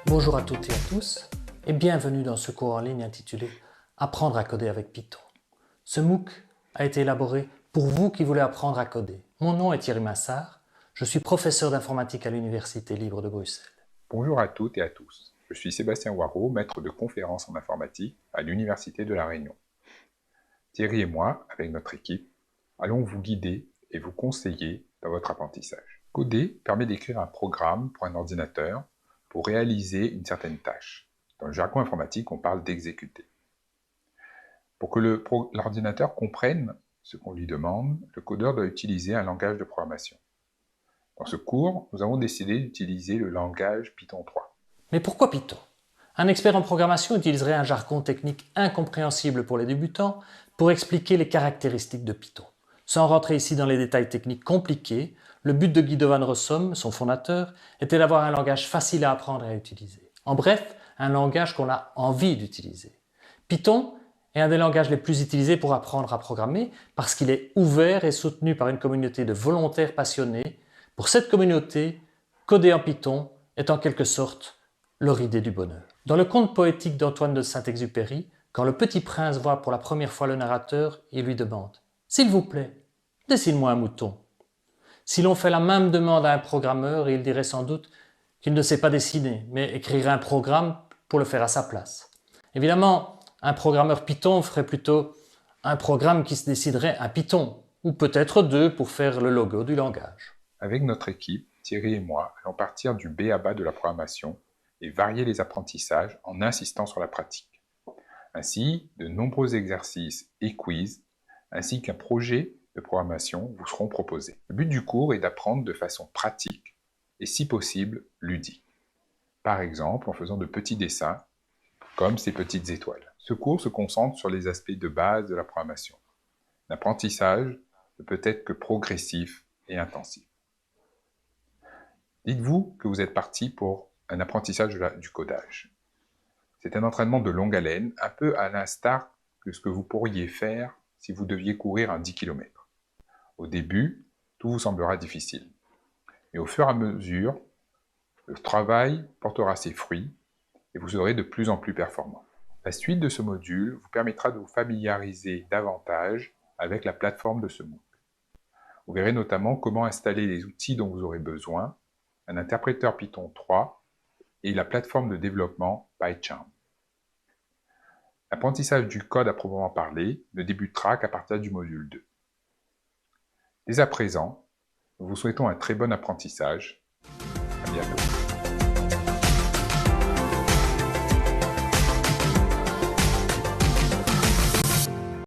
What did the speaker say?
Bonjour à toutes et à tous et bienvenue dans ce cours en ligne intitulé « Apprendre à coder avec Python ». Ce MOOC a été élaboré pour vous qui voulez apprendre à coder. Mon nom est Thierry Massard, je suis professeur d'informatique à l'Université libre de Bruxelles. Bonjour à toutes et à tous, je suis Sébastien Waro, maître de conférences en informatique à l'Université de La Réunion. Thierry et moi, avec notre équipe, allons vous guider et vous conseiller dans votre apprentissage. Coder permet d'écrire un programme pour un ordinateur pour réaliser une certaine tâche. Dans le jargon informatique, on parle d'exécuter. Pour que l'ordinateur comprenne ce qu'on lui demande, le codeur doit utiliser un langage de programmation. Dans ce cours, nous avons décidé d'utiliser le langage Python 3. Mais pourquoi Python? Un expert en programmation utiliserait un jargon technique incompréhensible pour les débutants pour expliquer les caractéristiques de Python. Sans rentrer ici dans les détails techniques compliqués, le but de Guido van Rossum, son fondateur, était d'avoir un langage facile à apprendre et à utiliser. En bref, un langage qu'on a envie d'utiliser. Python est un des langages les plus utilisés pour apprendre à programmer parce qu'il est ouvert et soutenu par une communauté de volontaires passionnés. Pour cette communauté, coder en Python est en quelque sorte leur idée du bonheur. Dans le conte poétique d'Antoine de Saint-Exupéry, quand le petit prince voit pour la première fois le narrateur, il lui demande « S'il vous plaît, dessine-moi un mouton ». Si l'on fait la même demande à un programmeur, il dirait sans doute qu'il ne sait pas dessiner, mais écrirait un programme pour le faire à sa place. Évidemment, un programmeur Python ferait plutôt un programme qui se déciderait un Python, ou peut-être deux pour faire le logo du langage. Avec notre équipe, Thierry et moi allons partir du B à bas de la programmation et varier les apprentissages en insistant sur la pratique. Ainsi, de nombreux exercices et quiz, ainsi qu'un projet de programmation vous seront proposés. Le but du cours est d'apprendre de façon pratique et si possible ludique. Par exemple en faisant de petits dessins comme ces petites étoiles. Ce cours se concentre sur les aspects de base de la programmation. L'apprentissage ne peut être que progressif et intensif. Dites-vous que vous êtes parti pour un apprentissage du codage. C'est un entraînement de longue haleine, un peu à l'instar de ce que vous pourriez faire si vous deviez courir un 10 km. Au début, tout vous semblera difficile. Mais au fur et à mesure, le travail portera ses fruits et vous serez de plus en plus performant. La suite de ce module vous permettra de vous familiariser davantage avec la plateforme de ce MOOC. Vous verrez notamment comment installer les outils dont vous aurez besoin, un interpréteur Python 3 et la plateforme de développement PyCharm. L'apprentissage du code à proprement parler ne débutera qu'à partir du module 2. Dès à présent, nous vous souhaitons un très bon apprentissage. À bientôt.